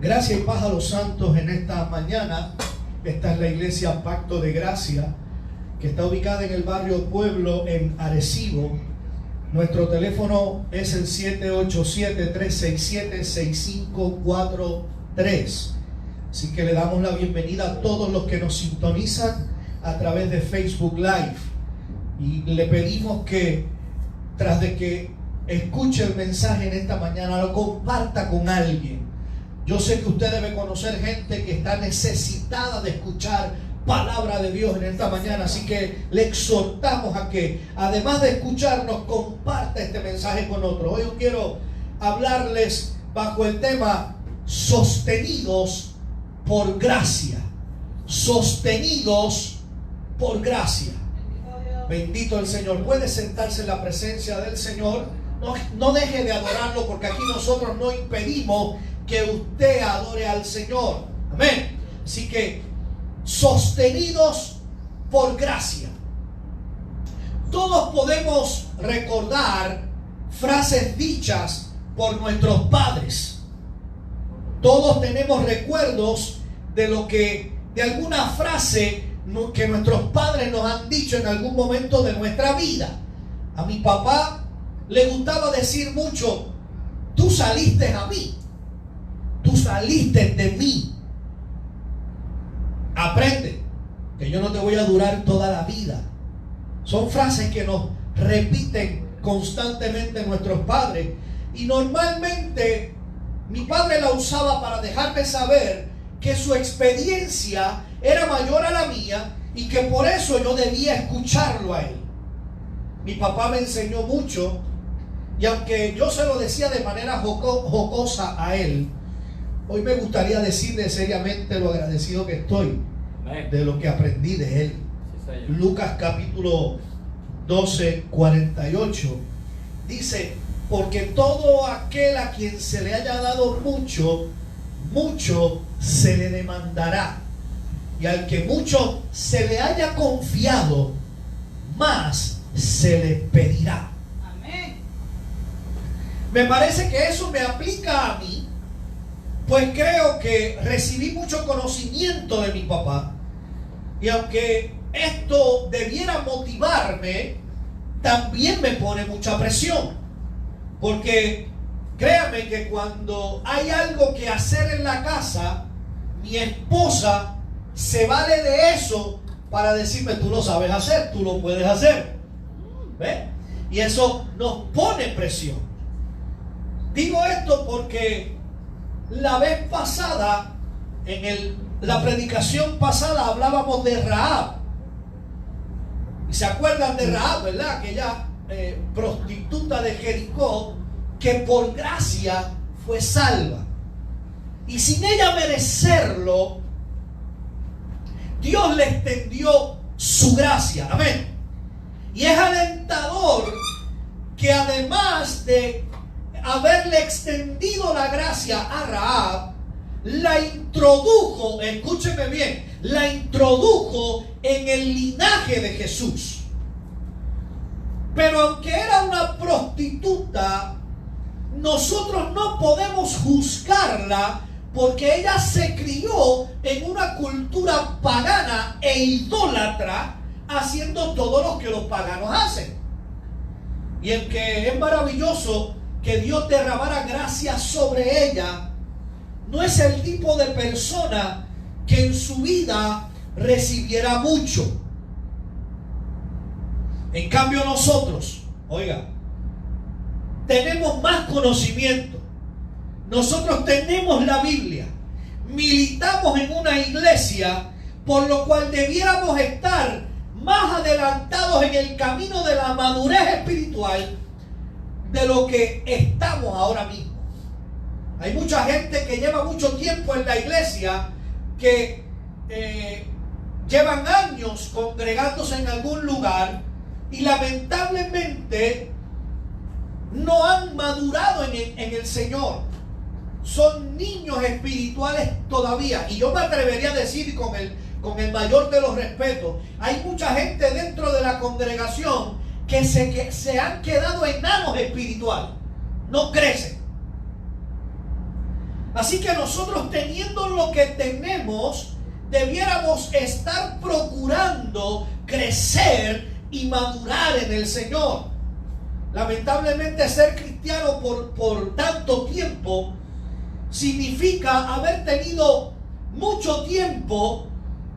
Gracia y paz a los santos en esta mañana. Esta es la iglesia Pacto de Gracia, que está ubicada en el barrio Pueblo, en Arecibo. Nuestro teléfono es el 787-367-6543. Así que le damos la bienvenida a todos los que nos sintonizan a través de Facebook Live. Y le pedimos que, tras de que escuche el mensaje en esta mañana, lo comparta con alguien. Yo sé que usted debe conocer gente que está necesitada de escuchar palabra de Dios en esta mañana, así que le exhortamos a que, además de escucharnos, comparta este mensaje con otros. Hoy yo quiero hablarles bajo el tema sostenidos por gracia. Sostenidos por gracia. Bendito el Señor. Puede sentarse en la presencia del Señor. No deje de adorarlo, porque aquí nosotros no impedimos que usted adore al Señor. Amén. Así que sostenidos por gracia. Todos podemos recordar frases dichas por nuestros padres. Todos tenemos recuerdos de lo que, de alguna frase que nuestros padres nos han dicho en algún momento de nuestra vida. A mi papá le gustaba decir mucho: tú saliste a mí, tú saliste de mí. Aprende que yo no te voy a durar toda la vida. Son frases que nos repiten constantemente nuestros padres, y normalmente mi padre la usaba para dejarme saber que su experiencia era mayor a la mía y que por eso yo debía escucharlo a él. Mi papá me enseñó mucho, y aunque yo se lo decía de manera jocosa a él, hoy me gustaría decirle seriamente lo agradecido que estoy de lo que aprendí de él. Lucas capítulo 12, 48 dice: porque todo aquel a quien se le haya dado mucho, mucho se le demandará, y al que mucho se le haya confiado, más se le pedirá. Amén. Me parece que eso me aplica a mí, pues creo que recibí mucho conocimiento de mi papá, y aunque esto debiera motivarme, también me pone mucha presión, porque créame que cuando hay algo que hacer en la casa, mi esposa se vale de eso para decirme: tú lo sabes hacer, tú lo puedes hacer. ¿Ves? Y eso nos pone presión. Digo esto porque la vez pasada, la predicación pasada, hablábamos de Rahab. Y se acuerdan de Rahab, ¿verdad? Aquella prostituta de Jericó, que por gracia fue salva. Y sin ella merecerlo, Dios le extendió su gracia. Amén. Y es alentador que, además de haberle extendido la gracia a Rahab, la introdujo, escúcheme bien, la introdujo en el linaje de Jesús. Pero aunque era una prostituta, nosotros no podemos juzgarla, porque ella se crió en una cultura pagana e idólatra, haciendo todo lo que los paganos hacen. Y el que es maravilloso que Dios derramara gracia sobre ella, no es el tipo de persona que en su vida recibiera mucho. En cambio nosotros, oiga, tenemos más conocimiento. Nosotros tenemos la Biblia, militamos en una iglesia, por lo cual debiéramos estar más adelantados en el camino de la madurez espiritual de lo que estamos ahora mismo. Hay mucha gente que lleva mucho tiempo en la iglesia, que llevan años congregándose en algún lugar, y lamentablemente no han madurado en el Señor. Son niños espirituales todavía. Y yo me atrevería a decir con el mayor de los respetos, hay mucha gente dentro de la congregación que se han quedado enanos espirituales. No crecen. Así que nosotros, teniendo lo que tenemos, debiéramos estar procurando crecer y madurar en el Señor. Lamentablemente, ser cristiano por tanto tiempo significa haber tenido mucho tiempo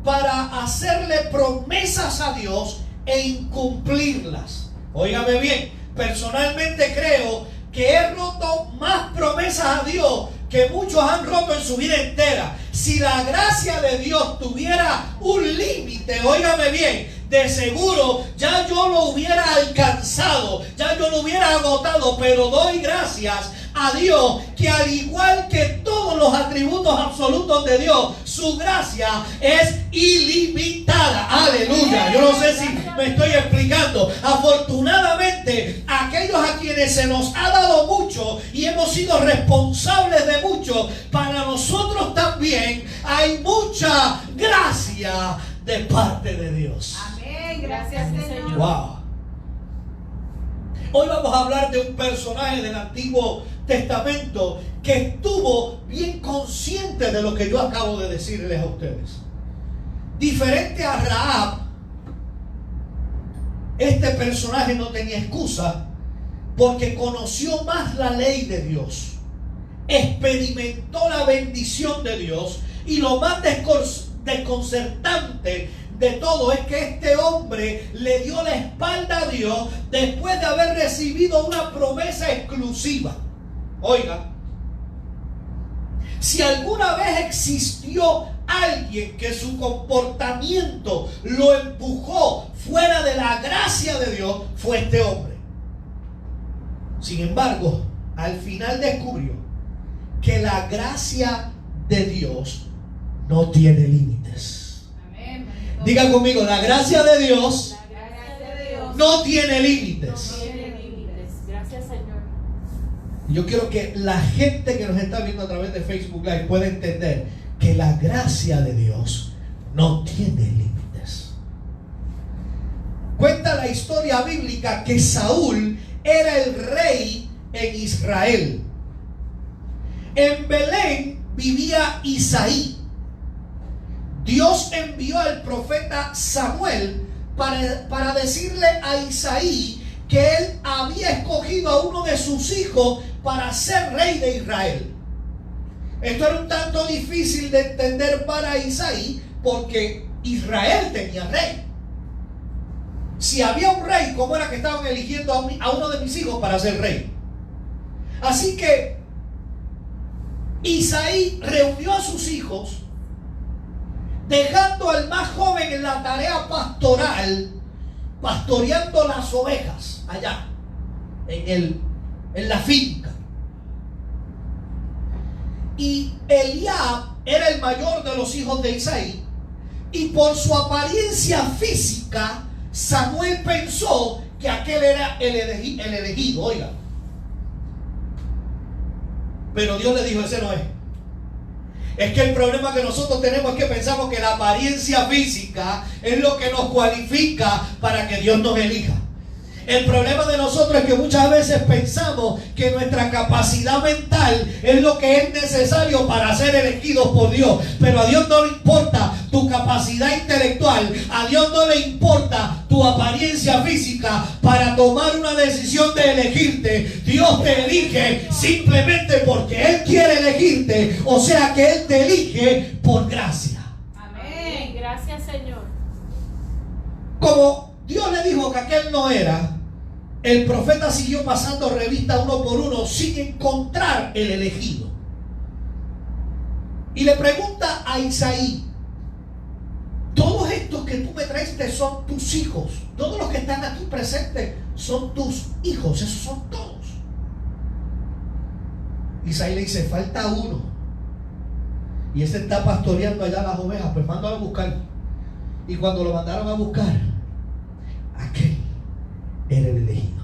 para hacerle promesas a Dios e incumplirlas. Óigame bien, personalmente creo que he roto más promesas a Dios que muchos han roto en su vida entera. Si la gracia de Dios tuviera un límite, óigame bien, de seguro ya yo lo hubiera alcanzado, ya yo lo hubiera agotado, pero doy gracias a Dios que, al igual que todos los atributos absolutos de Dios, su gracia es ilimitada. Aleluya. Yo no sé si me estoy explicando. Afortunadamente, aquellos a quienes se nos ha dado mucho y hemos sido responsables de mucho, para nosotros también hay mucha gracia de parte de Dios. Amén. Gracias, Señor. Wow. Hoy vamos a hablar de un personaje del Antiguo Testamento que estuvo bien consciente de lo que yo acabo de decirles a ustedes. Diferente a Rahab, este personaje no tenía excusa, porque conoció más la ley de Dios, experimentó la bendición de Dios, y lo más desconcertante de todo es que este hombre le dio la espalda a Dios después de haber recibido una promesa exclusiva. Oiga, si alguna vez existió alguien que su comportamiento lo empujó fuera de la gracia de Dios, fue este hombre. Sin embargo, al final descubrió que la gracia de Dios no tiene límites. Amén. Diga conmigo, la gracia de Dios no tiene límites. No tiene límites. Gracias, Señor. Yo quiero que la gente que nos está viendo a través de Facebook Live pueda entender que la gracia de Dios no tiene límites. Cuenta la historia bíblica que Saúl era el rey en Israel. En Belén vivía Isaí. Dios envió al profeta Samuel para decirle a Isaí que él había escogido a uno de sus hijos para ser rey de Israel. Esto era un tanto difícil de entender para Isaí, porque Israel tenía rey. Si había un rey, ¿cómo era que estaban eligiendo a uno de mis hijos para ser rey? Así que Isaí reunió a sus hijos, dejando al más joven en la tarea pastoral, pastoreando las ovejas allá en la finca. Y Eliab era el mayor de los hijos de Isaí, y por su apariencia física Samuel pensó que aquel era el elegido. Oiga, pero Dios le dijo: ese no es. Es que el problema que nosotros tenemos es que pensamos que la apariencia física es lo que nos cualifica para que Dios nos elija. El problema de nosotros es que muchas veces pensamos que nuestra capacidad mental es lo que es necesario para ser elegidos por Dios. Pero a Dios no le importa tu capacidad intelectual, a Dios no le importa tu apariencia física para tomar una decisión de elegirte. Dios te elige simplemente porque Él quiere elegirte, o sea que Él te elige por gracia. Amén. Gracias, Señor. Como Dios le dijo que aquel no era, el profeta siguió pasando revista uno por uno sin encontrar el elegido. Y le pregunta a Isaí: todos estos que tú me traiste son tus hijos. Todos los que están aquí presentes son tus hijos. Esos son todos. Isaí le dice: falta uno. Y ese está pastoreando allá las ovejas. Pues mándalo a buscar. Y cuando lo mandaron a buscar, aquel era el elegido.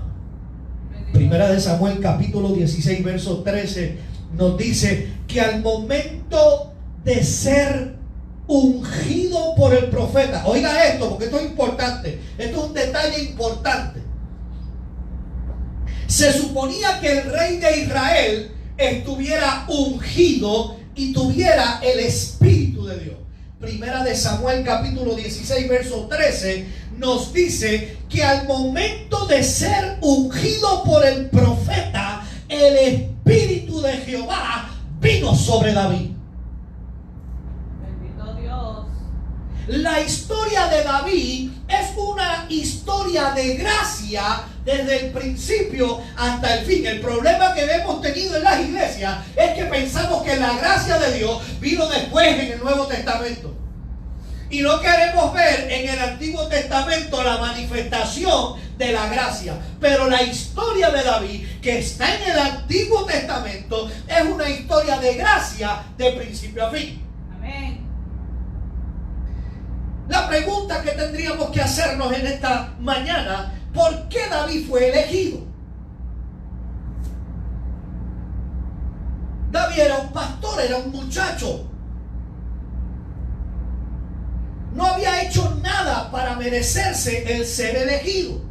Primera de Samuel capítulo 16 verso 13 nos dice que al momento de ser ungido por el profeta, oiga esto porque esto es importante, esto es un detalle importante. Se suponía que el rey de Israel estuviera ungido y tuviera el Espíritu de Dios. Primera de Samuel capítulo 16 verso 13 nos dice que al momento de ser ungido por el profeta, el Espíritu de Jehová vino sobre David. Bendito Dios. La historia de David es una historia de gracia desde el principio hasta el fin. El problema que hemos tenido en las iglesias es que pensamos que la gracia de Dios vino después en el Nuevo Testamento. Y no queremos ver en el Antiguo Testamento la manifestación de la gracia. Pero la historia de David, que está en el Antiguo Testamento, es una historia de gracia de principio a fin. Amén. La pregunta que tendríamos que hacernos en esta mañana: ¿por qué David fue elegido? David era un pastor, era un muchacho. No había hecho nada para merecerse el ser elegido.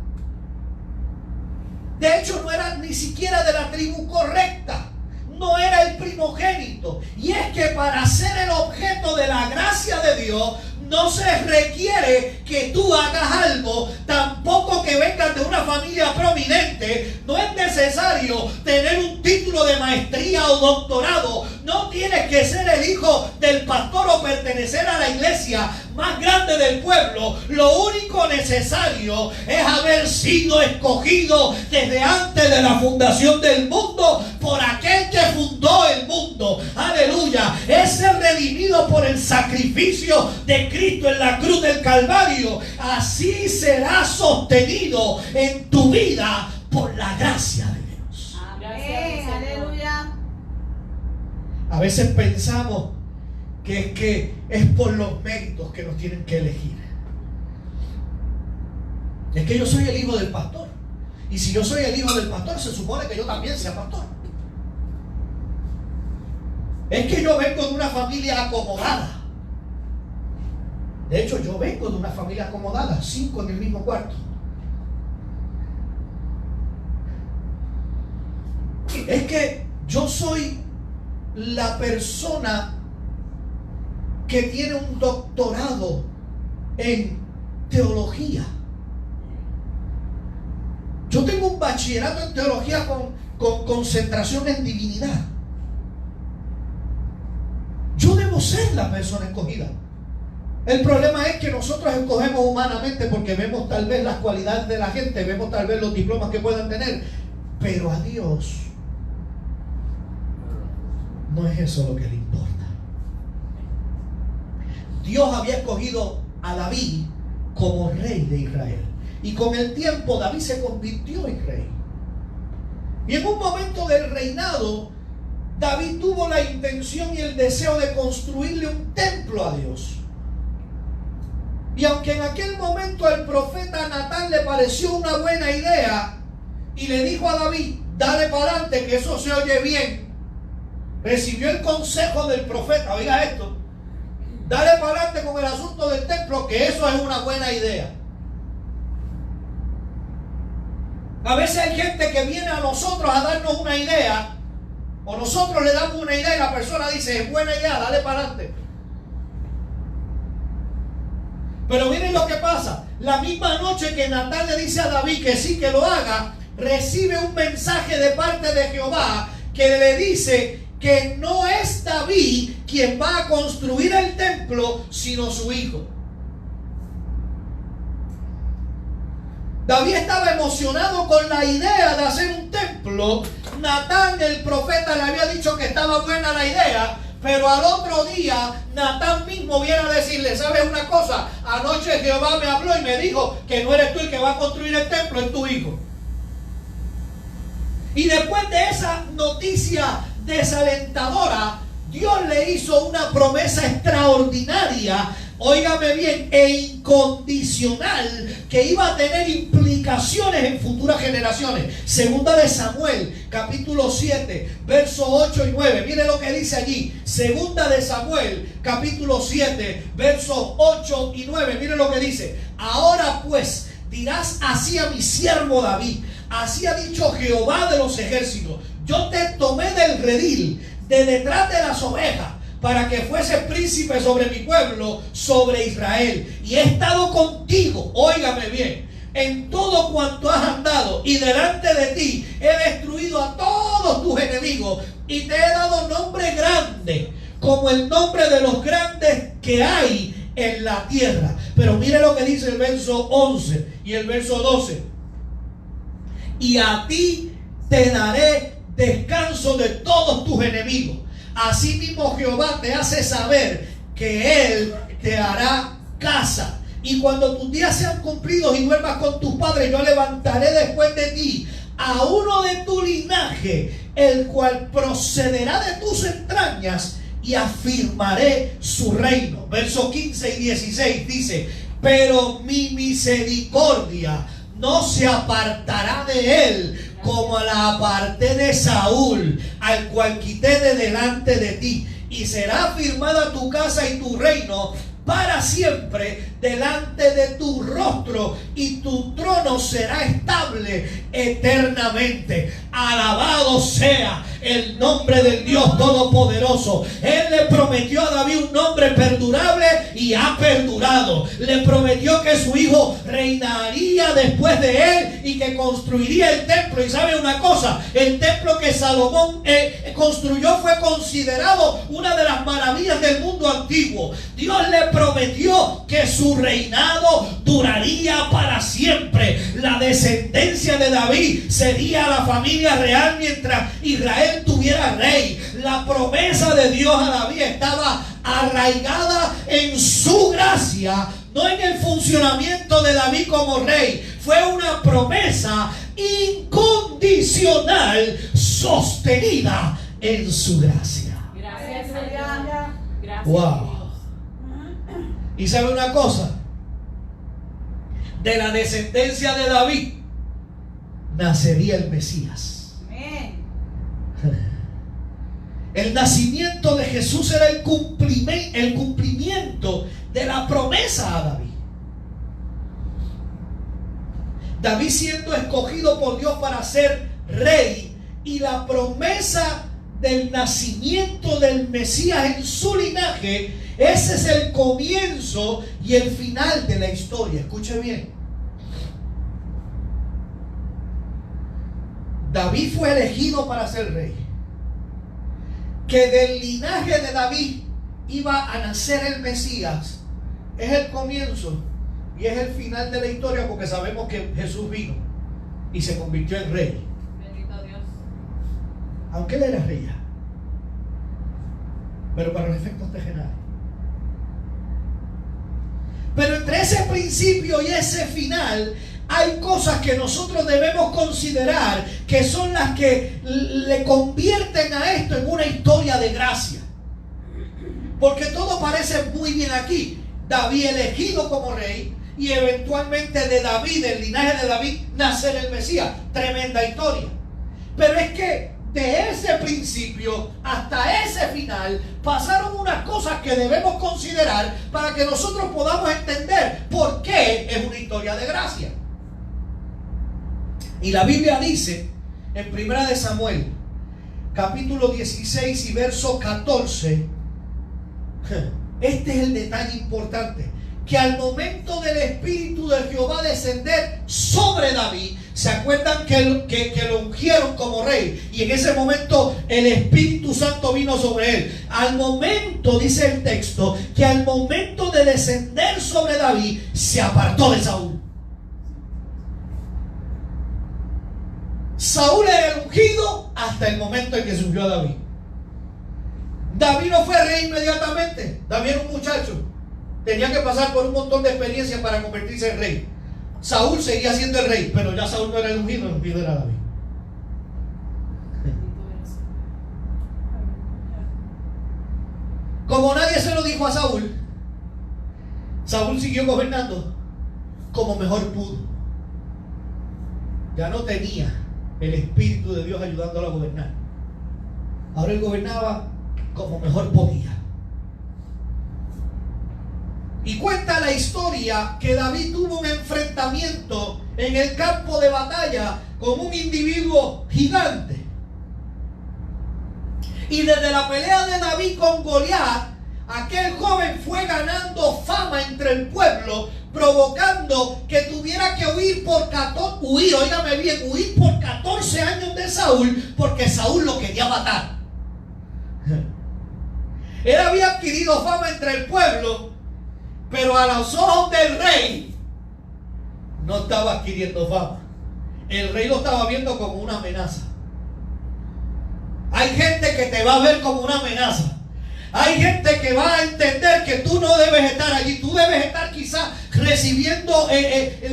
De hecho, no era ni siquiera de la tribu correcta. No era el primogénito. Y es que para ser el objeto de la gracia de Dios, no se requiere que tú hagas algo, tampoco que vengas de una familia prominente. No es necesario tener un título de maestría o doctorado. No tienes que ser el hijo del pastor o pertenecer a la iglesia más grande del pueblo. Lo único necesario es haber sido escogido desde antes de la fundación del mundo por aquel que fundó el mundo. Aleluya. Es ser redimido por el sacrificio de Cristo en la cruz del Calvario. Así serás sostenido en tu vida por la gracia de Dios. Amén. Aleluya. A veces pensamos que es por los méritos que nos tienen que elegir. Es que yo soy el hijo del pastor. Y si yo soy el hijo del pastor, se supone que yo también sea pastor. Es que yo vengo de una familia acomodada. De hecho, yo vengo de una familia acomodada, 5 en el mismo cuarto. Es que yo soy la persona que tiene un doctorado en teología. Yo tengo un bachillerato en teología con concentración en divinidad. Yo debo ser la persona escogida. El problema es que nosotros escogemos humanamente porque vemos tal vez las cualidades de la gente, vemos tal vez los diplomas que puedan tener, pero a Dios no es eso lo que le importa. Dios había escogido a David como rey de Israel. Y con el tiempo David se convirtió en rey. Y en un momento del reinado, David tuvo la intención y el deseo de construirle un templo a Dios. Y aunque en aquel momento el profeta Natán le pareció una buena idea y le dijo a David: dale para adelante, que eso se oye bien, recibió el consejo del profeta: oiga esto, dale para adelante con el asunto del templo, que eso es una buena idea. A veces hay gente que viene a nosotros a darnos una idea, o nosotros le damos una idea y la persona dice: es buena idea, dale para adelante. Pero miren lo que pasa. La misma noche que Natán le dice a David que sí, que lo haga, recibe un mensaje de parte de Jehová que le dice que no es David quien va a construir el templo, sino su hijo. David estaba emocionado con la idea de hacer un templo. Natán, el profeta, le había dicho que estaba buena la idea, pero al otro día Natán mismo viene a decirle: ¿sabes una cosa? Anoche Jehová me habló y me dijo que no eres tú el que va a construir el templo, es tu hijo. Y después de esa noticia desalentadora, Dios le hizo una promesa extraordinaria, óigame bien, e incondicional, que iba a tener implicaciones en futuras generaciones. Segunda de Samuel, capítulo 7, versos 8 y 9. Mire lo que dice allí. Segunda de Samuel, capítulo 7, versos 8 y 9. Mire lo que dice: ahora pues dirás así a mi siervo David: así ha dicho Jehová de los ejércitos: yo te tomé del redil, de detrás de las ovejas, para que fuese príncipe sobre mi pueblo, sobre Israel. Y he estado contigo, óigame bien, en todo cuanto has andado, y delante de ti he destruido a todos tus enemigos, y te he dado nombre grande, como el nombre de los grandes que hay en la tierra. Pero mire lo que dice el verso 11 y el verso 12. Y a ti te daré descanso de todos tus enemigos. Asimismo Jehová te hace saber que Él te hará casa. Y cuando tus días sean cumplidos y duermas con tus padres, yo levantaré después de ti a uno de tu linaje, el cual procederá de tus entrañas, y afirmaré su reino. Versos 15 y 16 dice: pero mi misericordia no se apartará de él, como la aparté de Saúl, al cual quité de delante de ti, y será afirmada tu casa y tu reino para siempre delante de tu rostro, y tu trono será estable eternamente. Alabado sea el nombre del Dios Todopoderoso. Él le prometió a David un nombre perdurable y ha perdurado. Le prometió que su hijo reinaría después de él y que construiría el templo. Y sabe una cosa, el templo que Salomón construyó fue considerado una de las maravillas del mundo antiguo. Dios le prometió que su reinado duraría para siempre. La descendencia de David sería la familia real mientras Israel tuviera rey. La promesa de Dios a David estaba arraigada en su gracia, no en el funcionamiento de David como rey. Fue una promesa incondicional sostenida en su gracia. Gracias, Señor. Gracias. Wow. Y sabe una cosa, de la descendencia de David nacería el Mesías. Amén. El nacimiento de Jesús era el cumplimiento de la promesa a David. David siendo escogido por Dios para ser rey, y la promesa del nacimiento del Mesías en su linaje, ese es el comienzo y el final de la historia. Escuche bien. David fue elegido para ser rey. Que del linaje de David iba a nacer el Mesías es el comienzo y es el final de la historia, porque sabemos que Jesús vino y se convirtió en rey. Bendito Dios. Aunque él era rey ya, pero para los efectos terrenales. Pero entre ese principio y ese final hay cosas que nosotros debemos considerar, que son las que le convierten a esto en una historia de gracia. Porque todo parece muy bien aquí. David elegido como rey, y eventualmente de David, del linaje de David, nacer el Mesías. Tremenda historia. Pero es que de ese principio hasta ese final pasaron unas cosas que debemos considerar para que nosotros podamos entender por qué es una historia de gracia. Y la Biblia dice en 1 de Samuel, capítulo 16 y verso 14, este es el detalle importante, que al momento del Espíritu de Jehová descender sobre David, ¿se acuerdan que lo ungieron como rey? Y en ese momento el Espíritu Santo vino sobre él. Al momento, dice el texto, que al momento de descender sobre David, se apartó de Saúl. Saúl era el ungido hasta el momento en que se ungió a David. David no fue rey inmediatamente. David era un muchacho. Tenía que pasar por un montón de experiencias para convertirse en rey. Saúl seguía siendo el rey, pero ya Saúl no era el ungido era David. Como nadie se lo dijo a Saúl, Saúl siguió gobernando como mejor pudo. Ya no tenía el Espíritu de Dios ayudándolo a gobernar. Ahora él gobernaba como mejor podía. Y cuenta la historia que David tuvo un enfrentamiento en el campo de batalla con un individuo gigante. Y desde la pelea de David con Goliat, aquel joven fue ganando fama entre el pueblo, provocando que tuviera que huir por 14 años de Saúl, porque Saúl lo quería matar. Él había adquirido fama entre el pueblo, pero a los ojos del rey no estaba adquiriendo fama. El rey lo estaba viendo como una amenaza. Hay gente que te va a ver como una amenaza. Hay gente que va a entender que tú no debes estar allí. Tú debes estar quizás recibiendo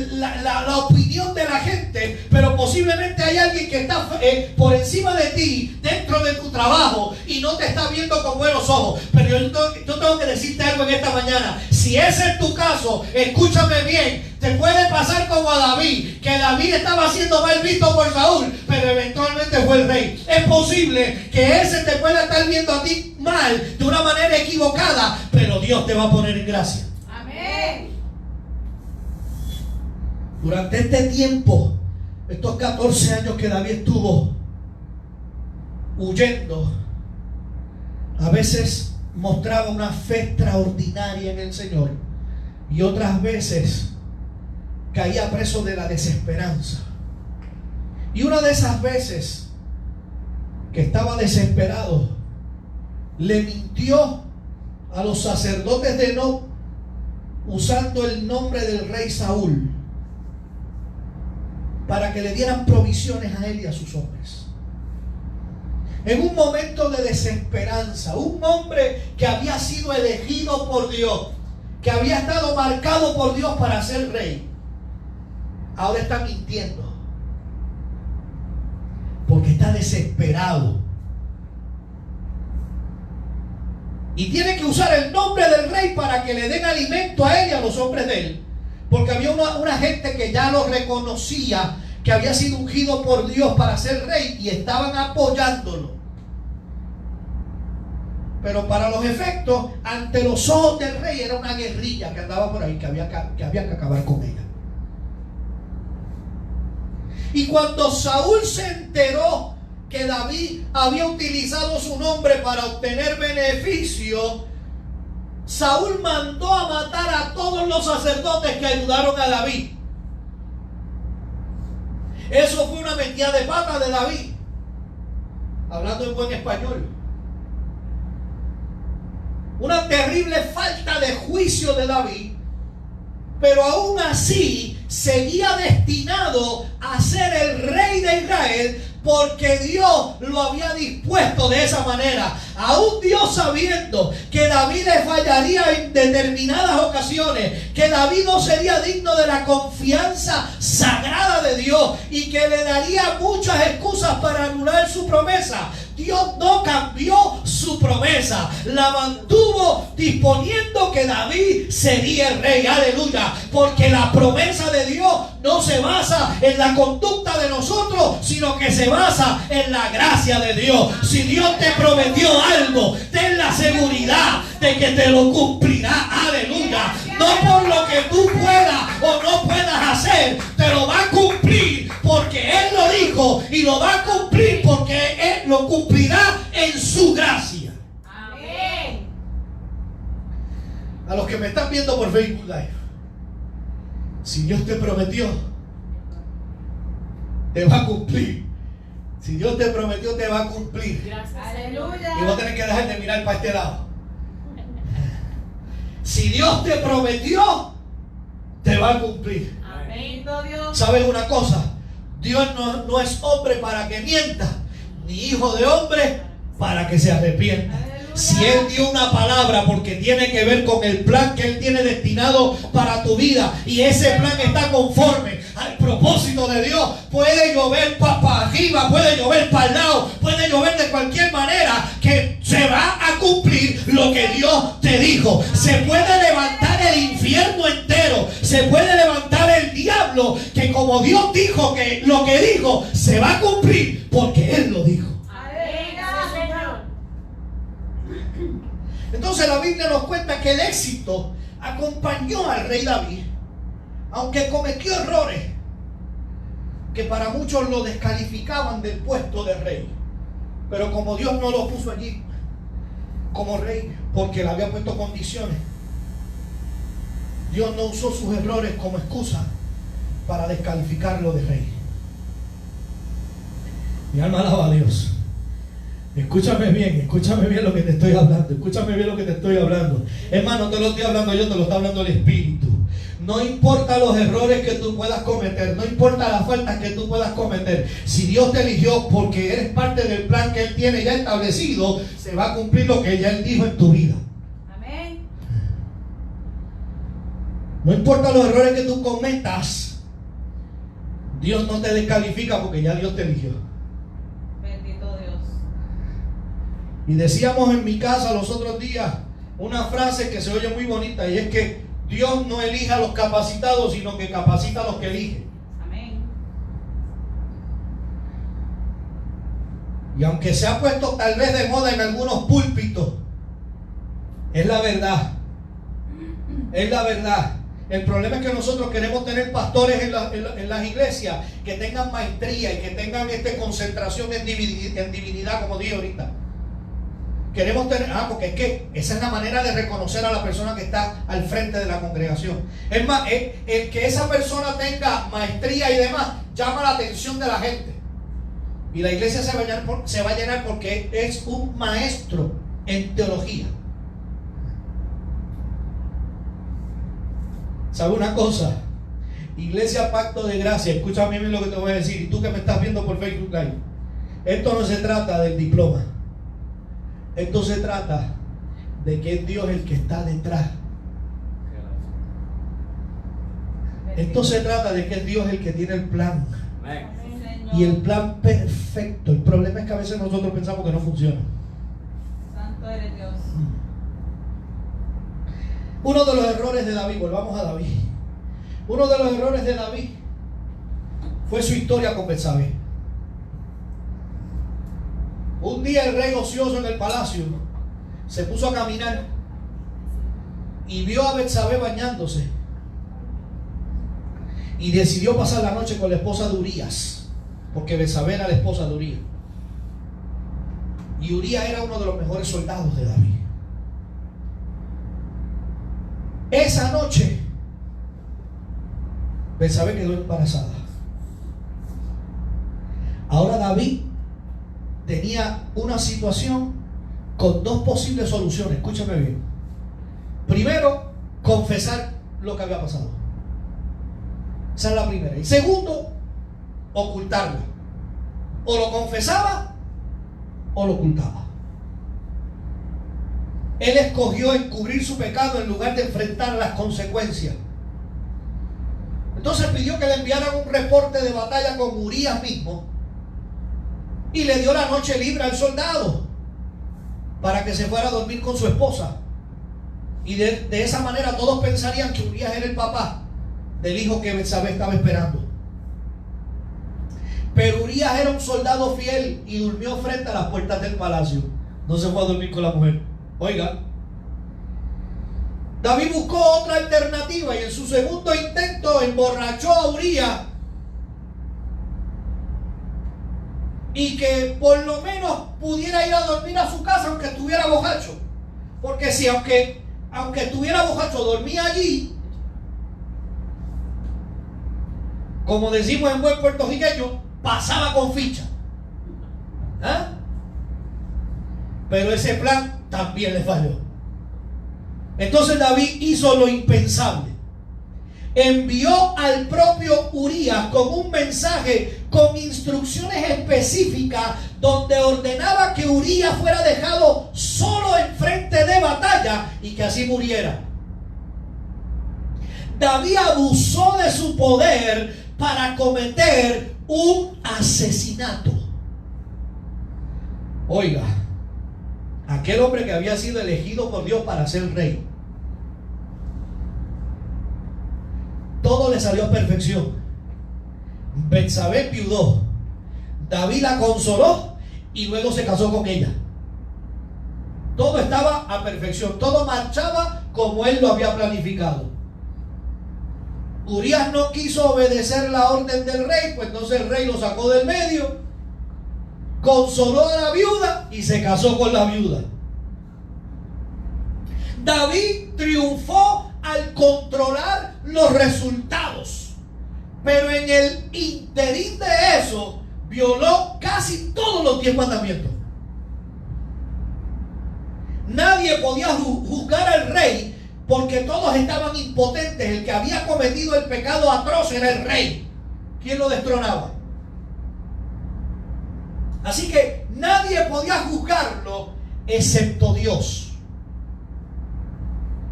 la opinión de la gente, pero posiblemente hay alguien que está por encima de ti dentro de tu trabajo y no te está viendo con buenos ojos. Pero yo tengo que decirte algo en esta mañana. Si ese es tu caso, escúchame bien. Te puede pasar como a David, que David estaba siendo mal visto por Saúl, pero eventualmente fue el rey. Es posible que ese te pueda estar viendo a ti mal, de una manera equivocada, pero Dios te va a poner en gracia. Amén. Durante este tiempo, estos 14 años que David estuvo huyendo, a veces mostraba una fe extraordinaria en el Señor y otras veces caía preso de la desesperanza. Y una de esas veces que estaba desesperado, le mintió a los sacerdotes de Nob usando el nombre del rey Saúl para que le dieran provisiones a él y a sus hombres. En un momento de desesperanza, un hombre que había sido elegido por Dios, que había estado marcado por Dios para ser rey, ahora está mintiendo porque está desesperado y tiene que usar el nombre del rey para que le den alimento a él y a los hombres de él, porque había una gente que ya lo reconocía, que había sido ungido por Dios para ser rey y estaban apoyándolo. Pero para los efectos, ante los ojos del rey, era una guerrilla que andaba por ahí, que había que acabar con ella. Y cuando Saúl se enteró que David había utilizado su nombre para obtener beneficio, Saúl mandó a matar a todos los sacerdotes que ayudaron a David. Eso fue una metida de pata de David, hablando en buen español. Una terrible falta de juicio de David, pero aún así seguía destinado a ser el rey de Israel, porque Dios lo había dispuesto de esa manera. Aún Dios, sabiendo que David le fallaría en determinadas ocasiones, que David no sería digno de la confianza sagrada de Dios y que le daría muchas excusas para anular su promesa, Dios no cambió su promesa, la mantuvo disponiendo que David sería el rey. Aleluya, porque la promesa de Dios no se basa en la conducta de nosotros, sino que se basa en la gracia de Dios. Si Dios te prometió algo, ten la seguridad de que te lo cumplirá. Aleluya, no por lo que tú puedas o no puedas hacer, te lo va a cumplir porque Él lo dijo, y lo va a cumplir porque Él lo cumplirá en su gracia. Amén. A los que me están viendo por Facebook Live, si Dios te prometió, te va a cumplir. Si Dios te prometió, te va a cumplir. Gracias. Aleluya. Y vos tenés que dejar de mirar para este lado. Si Dios te prometió, te va a cumplir. Amén. Dios. ¿Sabes una cosa? Dios no es hombre para que mienta, ni hijo de hombre para que se arrepienta. Si Él dio una palabra, porque tiene que ver con el plan que Él tiene destinado para tu vida, y ese plan está conforme al propósito de Dios, puede llover para arriba, puede llover para el lado, puede llover de cualquier manera, que se va a cumplir lo que Dios te dijo. Se puede levantar el infierno entero, se puede levantar el diablo, que como Dios dijo que lo que dijo se va a cumplir, porque Él lo dijo. Entonces la Biblia nos cuenta que el éxito acompañó al rey David, aunque cometió errores que para muchos lo descalificaban del puesto de rey. Pero como Dios no lo puso allí como rey, porque le había puesto condiciones, Dios no usó sus errores como excusa para descalificarlo de rey. Mi alma alaba a Dios. Escúchame bien lo que te estoy hablando. Escúchame bien lo que te estoy hablando. Hermano, no te lo estoy hablando yo, te lo está hablando el Espíritu. No importa los errores que tú puedas cometer, no importa las faltas que tú puedas cometer. Si Dios te eligió porque eres parte del plan que Él tiene ya establecido, se va a cumplir lo que ya Él dijo en tu vida. Amén. No importa los errores que tú cometas, Dios no te descalifica porque ya Dios te eligió. Bendito Dios. Y decíamos en mi casa los otros días una frase que se oye muy bonita, y es que Dios no elige a los capacitados, sino que capacita a los que elige. Amén. Y aunque se ha puesto tal vez de moda en algunos púlpitos, es la verdad. Es la verdad. El problema es que nosotros queremos tener pastores en las iglesias que tengan maestría y que tengan concentración en divinidad, como dije ahorita. Queremos tener, porque es que esa es la manera de reconocer a la persona que está al frente de la congregación. Es más, el que esa persona tenga maestría y demás llama la atención de la gente. Y la iglesia se va a llenar porque es un maestro en teología. ¿Sabe una cosa? Iglesia Pacto de Gracia, escúchame bien lo que te voy a decir, y tú que me estás viendo por Facebook Live. Esto no se trata del diploma. Esto se trata de que es Dios el que está detrás. Esto se trata de que es Dios el que tiene el plan. Y el plan perfecto. El problema es que a veces nosotros pensamos que no funciona. Santo eres Dios. Uno de los errores de David, volvamos a David. Uno de los errores de David fue su historia con Betsabé. Un día el rey ocioso en el palacio se puso a caminar y vio a Betsabé bañándose y decidió pasar la noche con la esposa de Urías, porque Betsabé era la esposa de Urías, y Urías era uno de los mejores soldados de David. Esa noche Betsabé quedó embarazada. Ahora David tenía una situación con dos posibles soluciones. Escúchame bien. Primero, confesar lo que había pasado. Esa es la primera. Y segundo, ocultarlo. O lo confesaba o lo ocultaba. Él escogió encubrir su pecado en lugar de enfrentar las consecuencias. Entonces pidió que le enviaran un reporte de batalla con Urías mismo y le dio la noche libre al soldado para que se fuera a dormir con su esposa. Y de esa manera todos pensarían que Urías era el papá del hijo que Betsabé estaba esperando. Pero Urías era un soldado fiel y durmió frente a las puertas del palacio. No se fue a dormir con la mujer. Oiga, David buscó otra alternativa y en su segundo intento emborrachó a Urías, y que por lo menos pudiera ir a dormir a su casa aunque estuviera borracho. Porque si aunque estuviera borracho dormía allí, como decimos en buen puertorriqueño, pasaba con ficha. ¿Ah? Pero ese plan también le falló. Entonces David hizo lo impensable. Envió al propio Urías con un mensaje con instrucciones específicas donde ordenaba que Urías fuera dejado solo en frente de batalla y que así muriera. David abusó de su poder para cometer un asesinato. Oiga, aquel hombre que había sido elegido por Dios para ser rey, todo le salió a perfección. Betsabé enviudó, David la consoló y luego se casó con ella. Todo estaba a perfección, todo marchaba como él lo había planificado. Urías no quiso obedecer la orden del rey, pues entonces el rey lo sacó del medio consoló a la viuda y se casó con la viuda. David triunfó al controlar los resultados, pero en el interín de eso violó casi todos los 10 mandamientos. Nadie podía juzgar al rey porque todos estaban impotentes. El que había cometido el pecado atroz era el rey. ¿Quién lo destronaba? Así que nadie podía juzgarlo excepto Dios.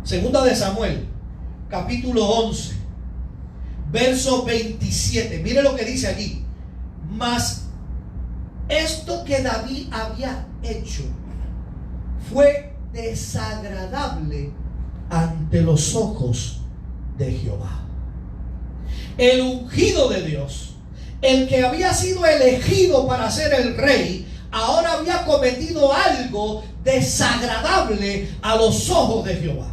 Segunda de Samuel, capítulo 11, verso 27. Mire lo que dice allí. Mas esto que David había hecho fue desagradable ante los ojos de Jehová. El ungido de Dios, el que había sido elegido para ser el rey, ahora había cometido algo desagradable a los ojos de Jehová.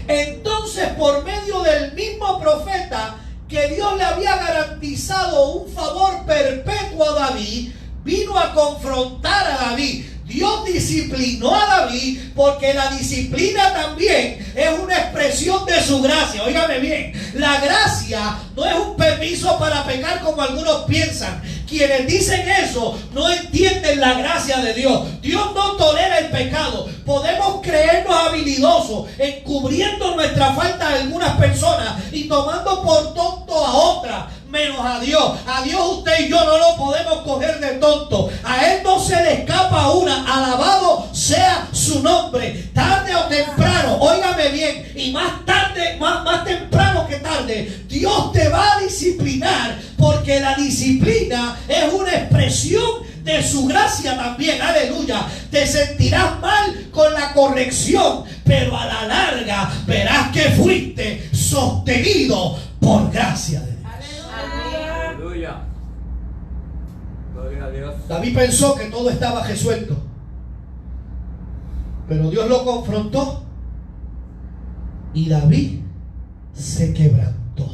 Entonces, por medio del mismo profeta que Dios le había garantizado un favor perpetuo a David, vino a confrontar a David. Dios disciplinó a David porque la disciplina también es una expresión de su gracia. Óigame bien, la gracia no es un permiso para pecar como algunos piensan. Quienes dicen eso no entienden la gracia de Dios. Dios no tolera el pecado. Podemos creernos habilidosos encubriendo nuestra falta a algunas personas y tomando por tonto a otras, menos a Dios. A Dios usted y yo no lo podemos coger de tonto. A Él no se le escapa una. Alabado sea su nombre. Tarde o temprano, óigame bien, y más tarde, más temprano que tarde, Dios te va a disciplinar, porque la disciplina es una expresión de su gracia también. Aleluya. Te sentirás mal con la corrección, pero a la larga verás que fuiste sostenido por gracia de Dios. Aleluya. Gloria a Dios. David pensó que todo estaba resuelto, pero Dios lo confrontó y David se quebrantó.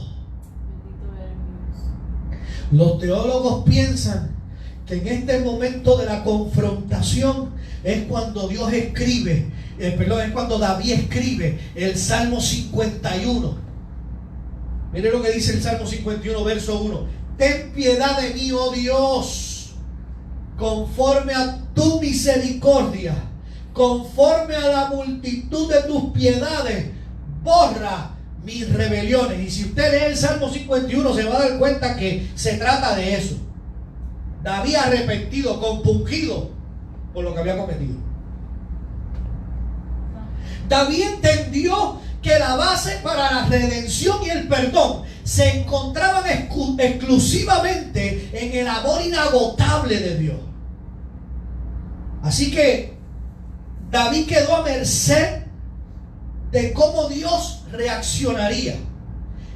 Los teólogos piensan que en este momento de la confrontación es cuando Dios escribe, es cuando David escribe el Salmo 51. Mire lo que dice el Salmo 51, verso 1. Ten piedad de mí, oh Dios, conforme a tu misericordia, conforme a la multitud de tus piedades, borra mis rebeliones. Y si usted lee el Salmo 51 se va a dar cuenta que se trata de eso. David arrepentido, compungido por lo que había cometido. David entendió que la base para la redención y el perdón se encontraban exclusivamente en el amor inagotable de Dios. Así que David quedó a merced de cómo Dios reaccionaría.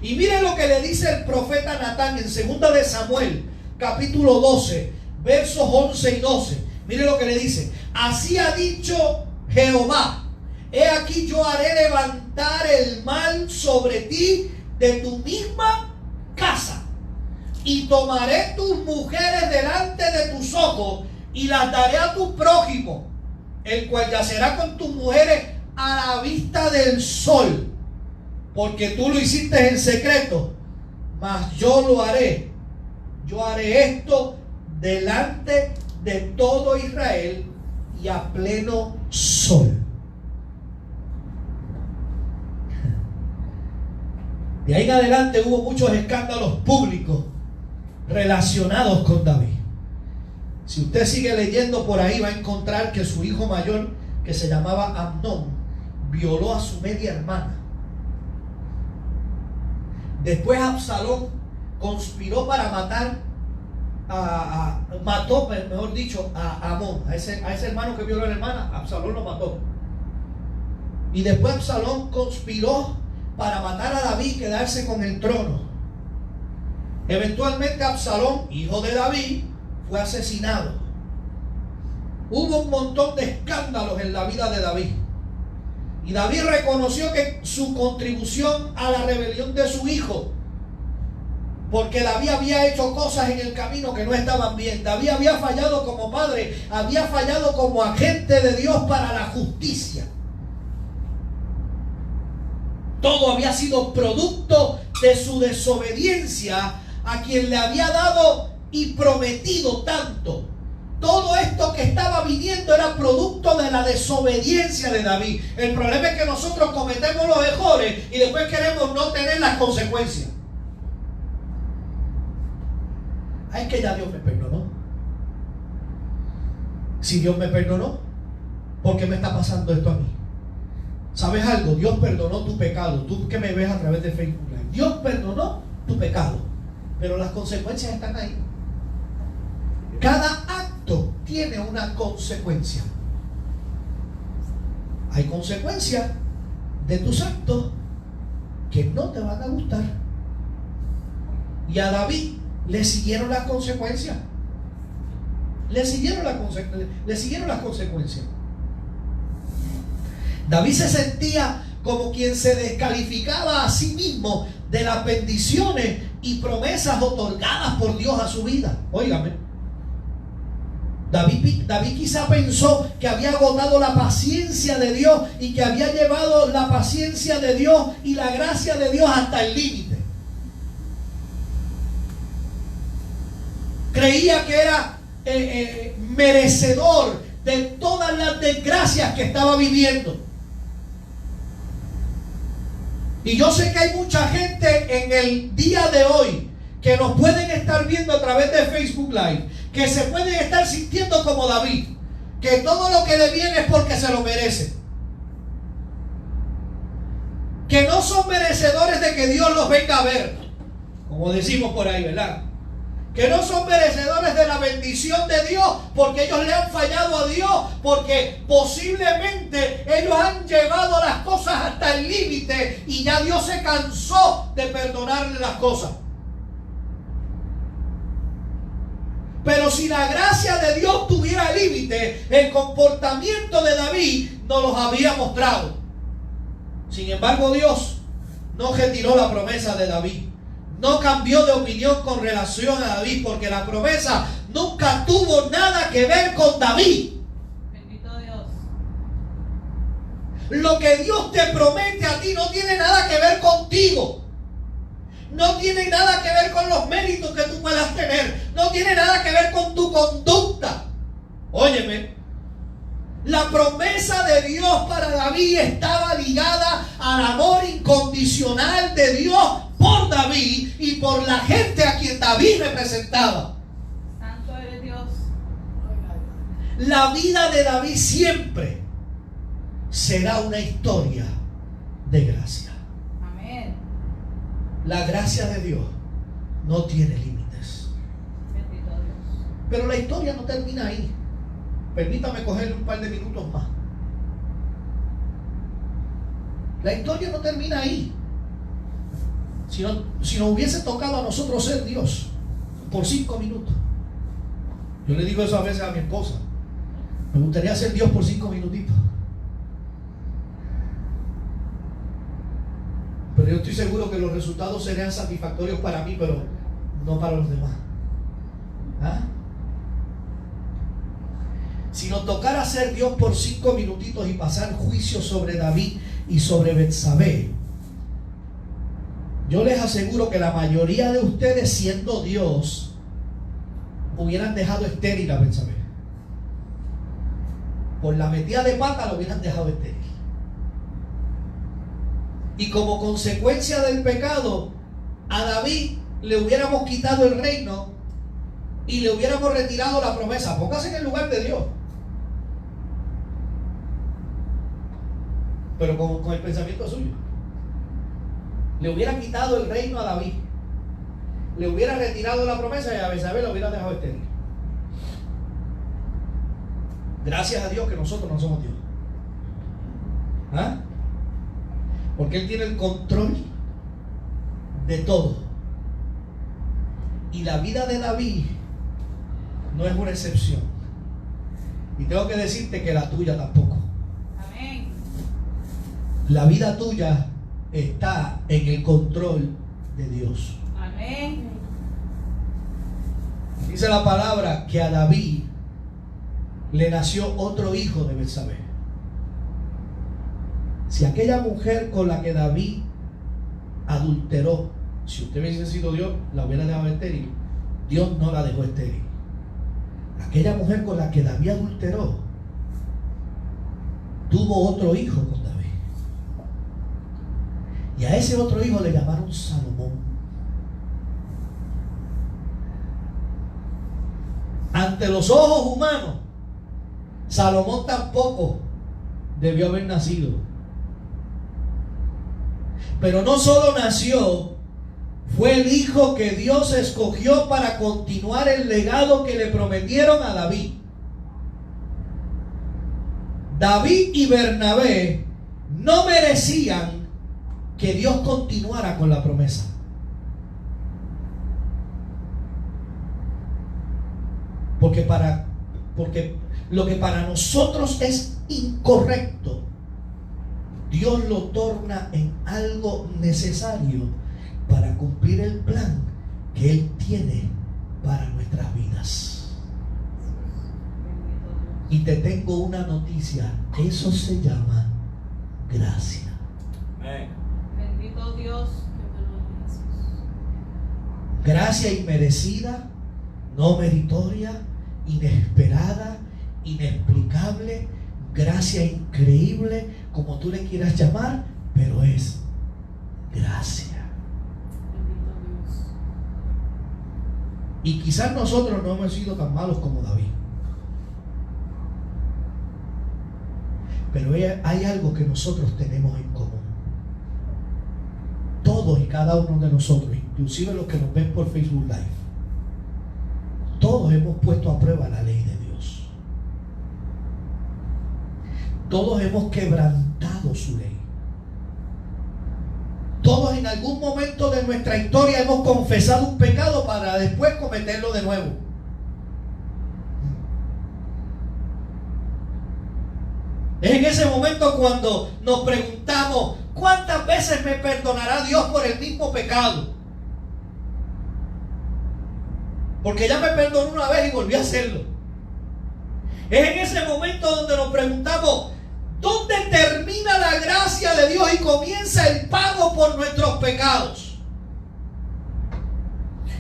Y miren lo que le dice el profeta Natán en segunda de Samuel, capítulo 12, versos 11 y 12. Miren lo que le dice. Así ha dicho Jehová: he aquí yo haré levantar el mal sobre ti de tu misma casa, y tomaré tus mujeres delante de tus ojos y las daré a tu prójimo, el cual yacerá con tus mujeres a la vista del sol, porque tú lo hiciste en secreto, mas yo lo haré. Yo haré esto delante de todo Israel y a pleno sol. De ahí en adelante hubo muchos escándalos públicos relacionados con David. Si usted sigue leyendo por ahí, va a encontrar que su hijo mayor, que se llamaba Amnón, violó a su media hermana. Después Absalón conspiró para matar mató, mejor dicho, a Amón, a ese hermano que violó a la hermana. Absalón lo mató. Y después Absalón conspiró para matar a David y quedarse con el trono. Eventualmente Absalón, hijo de David, fue asesinado. Hubo un montón de escándalos en la vida de David. Y David reconoció que su contribución a la rebelión de su hijo Porque David había hecho cosas en el camino que no estaban bien. David había fallado como padre, había fallado como agente de Dios para la justicia. Todo había sido producto de su desobediencia a quien le había dado y prometido tanto. Todo esto que estaba viniendo era producto de la desobediencia de David. El problema es que nosotros cometemos los errores y después queremos no tener las consecuencias. Es que ya Dios me perdonó. Si Dios me perdonó, ¿por qué me está pasando esto a mí? ¿Sabes algo? Dios perdonó tu pecado. Tú que me ves a través de Facebook Live, Dios perdonó tu pecado, pero las consecuencias están ahí. Cada acto tiene una consecuencia. Hay consecuencias de tus actos que no te van a gustar. Y a David le siguieron las consecuencias. Le siguieron las consecuencias. David se sentía como quien se descalificaba a sí mismo de las bendiciones y promesas otorgadas por Dios a su vida. Óigame. David quizá pensó que había agotado la paciencia de Dios y que había llevado la paciencia de Dios y la gracia de Dios hasta el límite. Creía que era merecedor de todas las desgracias que estaba viviendo. Y yo sé que hay mucha gente en el día de hoy que nos pueden estar viendo a través de Facebook Live, que se pueden estar sintiendo como David, que todo lo que le viene es porque se lo merece, que no son merecedores de que Dios los venga a ver, como decimos por ahí, ¿verdad? Que no son merecedores de la bendición de Dios porque ellos le han fallado a Dios, porque posiblemente ellos han llevado las cosas hasta el límite y ya Dios se cansó de perdonarle las cosas. Pero si la gracia de Dios tuviera límite, el comportamiento de David nos los había mostrado. Sin embargo, Dios no retiró la promesa de David. No cambió de opinión con relación a David, porque la promesa nunca tuvo nada que ver con David. Bendito Dios. Lo que Dios te promete a ti no tiene nada que ver contigo. No tiene nada que ver con los méritos que tú puedas tener. No tiene nada que ver con tu conducta. Óyeme. La promesa de Dios para David estaba ligada al amor incondicional de Dios por David y por la gente a quien David representaba. Santo eres Dios. La vida de David siempre será una historia de gracia. Amén. La gracia de Dios no tiene límites. Bendito Dios. Pero la historia no termina ahí. Permítame cogerle un par de minutos más. La historia no termina ahí. Si nos hubiese tocado a nosotros ser Dios por 5 minutos. Yo le digo eso a veces a mi esposa. Me gustaría ser Dios por 5 minutitos. Pero yo estoy seguro que los resultados serían satisfactorios para mí, pero no para los demás. ¿Ah? Si nos tocara ser Dios por 5 minutitos y pasar juicio sobre David y sobre Betsabé, yo les aseguro que la mayoría de ustedes, siendo Dios, hubieran dejado estéril a Betsabé. Por la metida de pata lo hubieran dejado estéril. Y como consecuencia del pecado, a David le hubiéramos quitado el reino y le hubiéramos retirado la promesa. Póngase en el lugar de Dios. Pero con el pensamiento suyo. Le hubiera quitado el reino a David, le hubiera retirado la promesa y a Betsabé lo hubiera dejado estéril. Gracias a Dios que nosotros no somos Dios. ¿Ah? Porque Él tiene el control de todo. Y la vida de David no es una excepción. Y tengo que decirte que la tuya tampoco. Amén. La vida tuya está en el control de Dios. Amén. Dice la palabra que a David le nació otro hijo de Betsabé. Si aquella mujer con la que David adulteró, si usted hubiese sido Dios, la hubiera dejado estéril. Dios no la dejó estéril. Aquella mujer con la que David adulteró tuvo otro hijo con David. Y a ese otro hijo le llamaron Salomón. Ante los ojos humanos, Salomón tampoco debió haber nacido. Pero no solo nació, fue el hijo que Dios escogió para continuar el legado que le prometieron a David. David y Bernabé no merecían que Dios continuara con la promesa. Porque lo que para nosotros es incorrecto, Dios lo torna en algo necesario para cumplir el plan que Él tiene para nuestras vidas. Y te tengo una noticia, eso se llama gracia. Amén. Bendito Dios. Gracia inmerecida, no meritoria, inesperada, inexplicable, gracia increíble, como tú le quieras llamar, pero es gracia. Y quizás nosotros no hemos sido tan malos como David. Pero hay algo que nosotros tenemos en común. Todos y cada uno de nosotros, inclusive los que nos ven por Facebook Live, todos hemos puesto a prueba la ley de Dios. Todos hemos quebrantado su ley. Todos en algún momento de nuestra historia hemos confesado un pecado para después cometerlo de nuevo. Es en ese momento cuando nos preguntamos, ¿cuántas veces me perdonará Dios por el mismo pecado? Porque ya me perdonó una vez y volví a hacerlo. Es en ese momento donde nos preguntamos, ¿dónde termina la gracia de Dios y comienza el pago por nuestros pecados?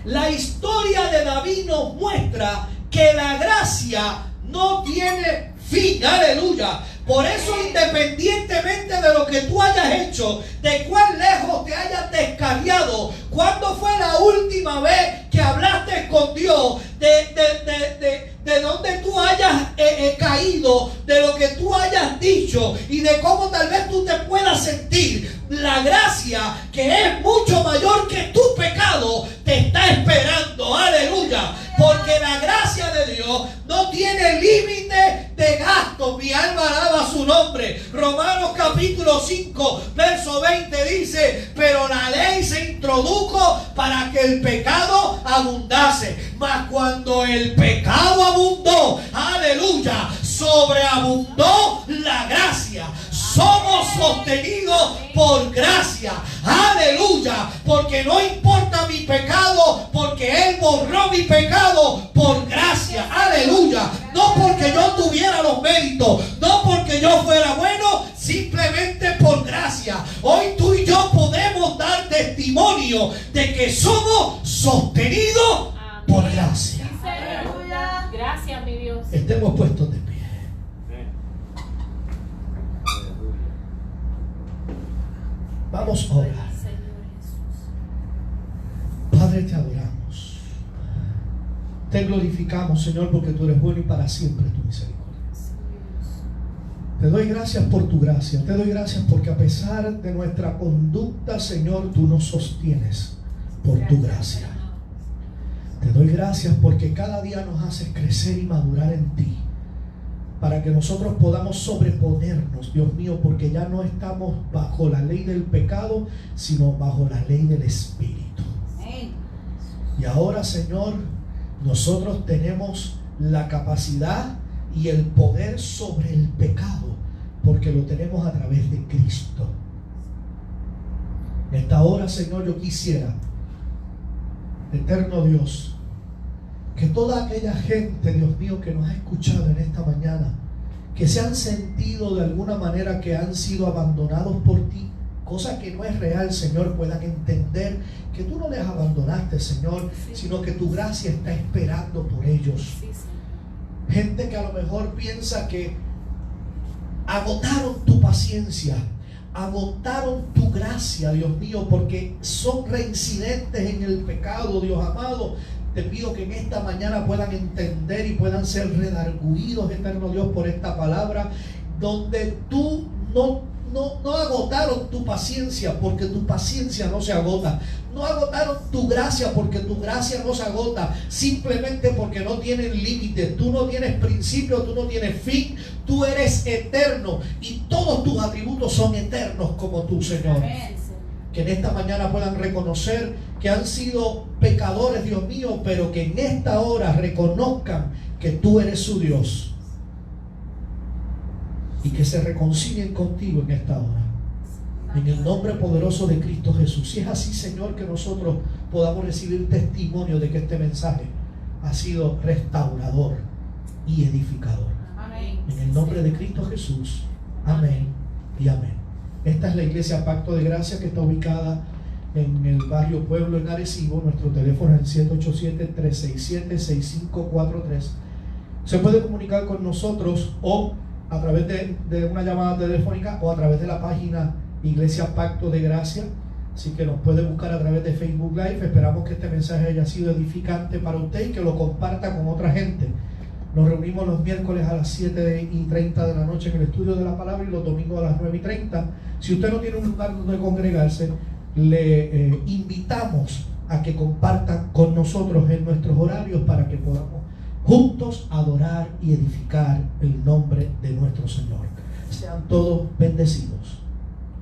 La historia de David nos muestra que la gracia no tiene fin. Aleluya. Por eso, independientemente de lo que tú hayas hecho, de cuán lejos te hayas descarriado, ¿cuándo fue la última vez que hablaste con Dios? De donde tú hayas caído, de lo que tú hayas dicho y de cómo tal vez tú te puedas sentir. La gracia, que es mucho mayor que tu pecado, te está esperando. Aleluya. Porque la gracia de Dios no tiene límite de gasto. Mi alma alaba su nombre. Romanos capítulo 5 verso 20 dice: pero la ley se introdujo para que el pecado abundase. Mas cuando el pecado abundó, aleluya, sobreabundó la gracia. Somos sostenidos por gracia. Aleluya. Porque no importa mi pecado, porque Él borró mi pecado por gracia. Aleluya. No porque yo tuviera los méritos, no porque yo fuera bueno, simplemente por gracia. Hoy tú y yo podemos dar testimonio de que somos sostenidos por gracia. Aleluya. Gracias, mi Dios. Estemos puestos de pie. Vamos a orar. Señor Jesús. Padre, te adoramos. Te glorificamos, Señor, porque tú eres bueno y para siempre tu misericordia. Te doy gracias por tu gracia. Te doy gracias porque a pesar de nuestra conducta, Señor, tú nos sostienes por tu gracia. Te doy gracias porque cada día nos haces crecer y madurar en ti, para que nosotros podamos sobreponernos, Dios mío, porque ya no estamos bajo la ley del pecado, sino bajo la ley del Espíritu. Amén. Y ahora, Señor, nosotros tenemos la capacidad y el poder sobre el pecado, porque lo tenemos a través de Cristo. En esta hora, Señor, yo quisiera, eterno Dios, que toda aquella gente, Dios mío, que nos ha escuchado en esta mañana, que se han sentido de alguna manera que han sido abandonados por ti, cosa que no es real, Señor, puedan entender que tú no les abandonaste, Señor, sino que tu gracia está esperando por ellos. Gente que a lo mejor piensa que agotaron tu paciencia, agotaron tu gracia, Dios mío, porque son reincidentes en el pecado, Dios amado. Te pido que en esta mañana puedan entender y puedan ser redarguidos, eterno Dios, por esta palabra, donde tú no agotaron tu paciencia, porque tu paciencia no se agota. No agotaron tu gracia, porque tu gracia no se agota, simplemente porque no tienen límite. Tú no tienes principio, tú no tienes fin, tú eres eterno y todos tus atributos son eternos como tú, Señor. Amén. Que en esta mañana puedan reconocer que han sido pecadores, Dios mío, pero que en esta hora reconozcan que tú eres su Dios y que se reconcilien contigo en esta hora. En el nombre poderoso de Cristo Jesús. Si es así, Señor, que nosotros podamos recibir testimonio de que este mensaje ha sido restaurador y edificador. Amén. En el nombre de Cristo Jesús. Amén y amén. Esta es la iglesia Pacto de Gracia, que está ubicada en el barrio Pueblo, en Arecibo. Nuestro teléfono es el 787-367-6543. Se puede comunicar con nosotros o a través de una llamada telefónica o a través de la página Iglesia Pacto de Gracia. Así que nos puede buscar a través de Facebook Live. Esperamos que este mensaje haya sido edificante para usted y que lo comparta con otra gente. Nos reunimos los miércoles a las 7:30 de la noche en el estudio de la palabra y los domingos a las 9:30. Si usted no tiene un lugar donde congregarse, le invitamos a que compartan con nosotros en nuestros horarios para que podamos juntos adorar y edificar el nombre de nuestro Señor. Sean todos bendecidos.